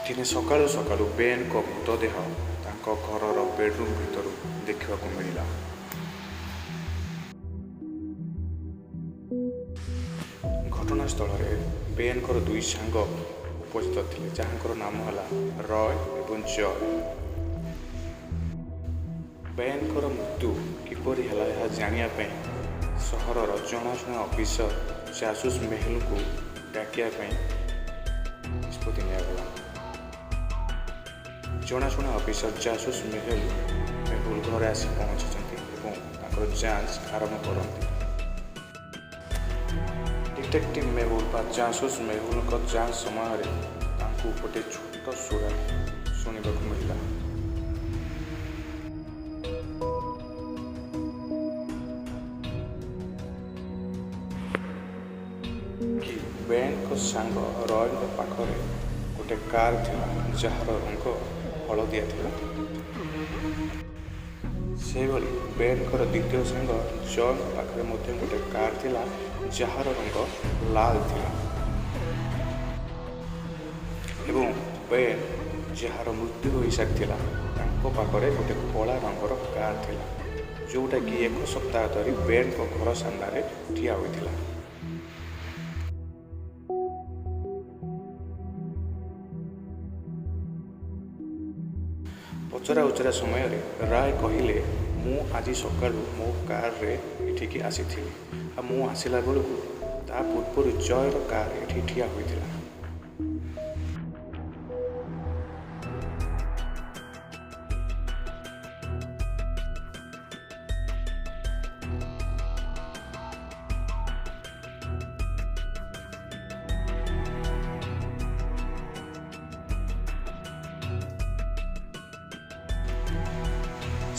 ଦିନେ ସକାଳୁ ସକାଳୁ ବେନ୍ଙ୍କ ମୃତଦେହ ତାଙ୍କ ଘରର ବେଡ୍ରୁମ୍ ଭିତରୁ ଦେଖିବାକୁ ମିଳିଲା। ଘଟଣାସ୍ଥଳରେ ବେନ୍ଙ୍କର ଦୁଇ ସାଙ୍ଗ ଉପସ୍ଥିତ ଥିଲେ, ଯାହାଙ୍କର ନାମ ହେଲା ରୟ ଏବଂ ଜୟ। ବେନ୍ଙ୍କର ମୃତ୍ୟୁ କିପରି ହେଲା ଏହା ଜାଣିବା ପାଇଁ ସହରର ଜଣାଶୁଣା ଅଫିସର ଜାସୁସ୍ ମେହୁଲଙ୍କୁ ଡାକିବା ପାଇଁ ନିଷ୍ପତ୍ତି ନିଆଗଲା। ଜଣାଶୁଣା ଅଫିସର ଜାସୁସ୍ ମେହୁଲ ଘରେ ଆସି ପହଞ୍ଚିଛନ୍ତି ଏବଂ ତାଙ୍କର ଯାଞ୍ଚ ଆରମ୍ଭ କରନ୍ତି। ଡିଟେକ୍ଟିଭ ମେହୁଲ ବା ଜାସୁସ୍ ମେହୁଲଙ୍କ ଯାଞ୍ଚ ସମୟରେ ତାଙ୍କୁ ଗୋଟିଏ ଛୋଟ ସୁର ଶୁଣିବାକୁ ମିଳିଲା। କି ବେନ୍ଙ୍କ ସାଙ୍ଗ ରୟଙ୍କ ପାଖରେ ଗୋଟେ କାର୍ ଥିଲା, ଯାହାର ରଙ୍ଗ ହଳଦିଆ ଥିଲା। ସେହିଭଳି ବେନ୍ଙ୍କର ଦ୍ୱିତୀୟ ସାଙ୍ଗ ଜୟଙ୍କ ପାଖରେ ମଧ୍ୟ ଗୋଟେ କାର୍ ଥିଲା, ଯାହାର ରଙ୍ଗ ଲାଲ ଥିଲା। ଏବଂ ବେନ୍ ଯାହାର ମୃତ୍ୟୁ ହୋଇସାରିଥିଲା, ତାଙ୍କ ପାଖରେ ଗୋଟେ କଳା ରଙ୍ଗର କାର୍ ଥିଲା, ଯେଉଁଟାକି 1 ସପ୍ତାହ ଧରି ବେନ୍ଙ୍କ ଘର ସାମ୍ନାରେ ଠିଆ ହୋଇଥିଲା। ପଚରା ଉଚରା ସମୟରେ ରାୟ କହିଲେ, ମୁଁ ଆଜି ସକାଳୁ ମୋ କାର୍ରେ ଏଠିକି ଆସିଥିଲି, ଆଉ ମୁଁ ଆସିଲା ବେଳକୁ ତା ପୂର୍ବରୁ ଜୟର କାର୍ ଏଠି ଠିଆ ହୋଇଥିଲା।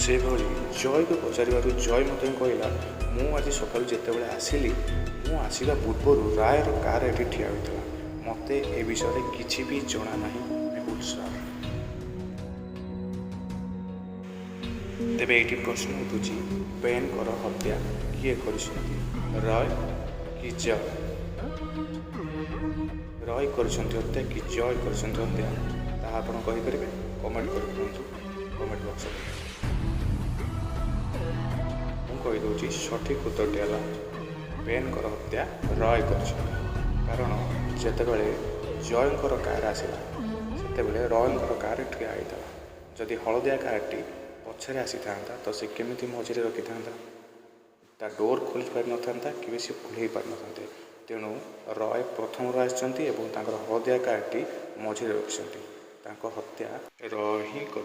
ସେଭଳି ଜୟକୁ ପଚାରିବାରୁ ଜୟ ମଧ୍ୟ କହିଲା, ମୁଁ ଆଜି ସକାଳୁ ଯେତେବେଳେ ଆସିଲି, ମୁଁ ଆସିବା ପୂର୍ବରୁ ରାୟର କାର୍ ଏଠି ଠିଆ ହୋଇଥିଲା। ମୋତେ ଏ ବିଷୟରେ କିଛି ବି ଜଣା ନାହିଁ ମେହୁଲ ସାର୍। ତେବେ ଏଇଠି ପ୍ରଶ୍ନ ଉଠୁଛି, ବେନ୍ଙ୍କର ହତ୍ୟା କିଏ କରିଛନ୍ତି, ରୟ କି ଜୟ? ରୟ କରିଛନ୍ତି ହତ୍ୟା କି ଜୟ କରିଛନ୍ତି ହତ୍ୟା, ତାହା ଆପଣ କହିପାରିବେ? କମେଣ୍ଟ କରି କୁହନ୍ତୁ କମେଣ୍ଟ ବକ୍ସରେ। ମୁଁ କହିଦେଉଛି, ସଠିକ୍ ଉତ୍ତରଟି ହେଲା ବେନ୍ଙ୍କର ହତ୍ୟା ରୟ କରିଛନ୍ତି। କାରଣ ଯେତେବେଳେ ଜୟଙ୍କର କାର୍ ଆସିଲା, ସେତେବେଳେ ରୟଙ୍କର କାର୍ ଠିଆ ହୋଇଥିଲା। ଯଦି ହଳଦିଆ କାର୍ଟି ପଛରେ ଆସିଥାନ୍ତା ତ ସେ କେମିତି ମଝିରେ ରଖିଥାନ୍ତା? ତା ଡୋର୍ ଖୋଲି ପାରିନଥାନ୍ତା, କି ସେ ଓହ୍ଲେଇ ପାରିନଥାନ୍ତେ। ତେଣୁ ରୟ ପ୍ରଥମରୁ ଆସିଛନ୍ତି ଏବଂ ତାଙ୍କର ହଳଦିଆ କାର୍ଟି ମଝିରେ ରଖିଛନ୍ତି। ତାଙ୍କ ହତ୍ୟା ରୟ ହିଁ କରିଛନ୍ତି।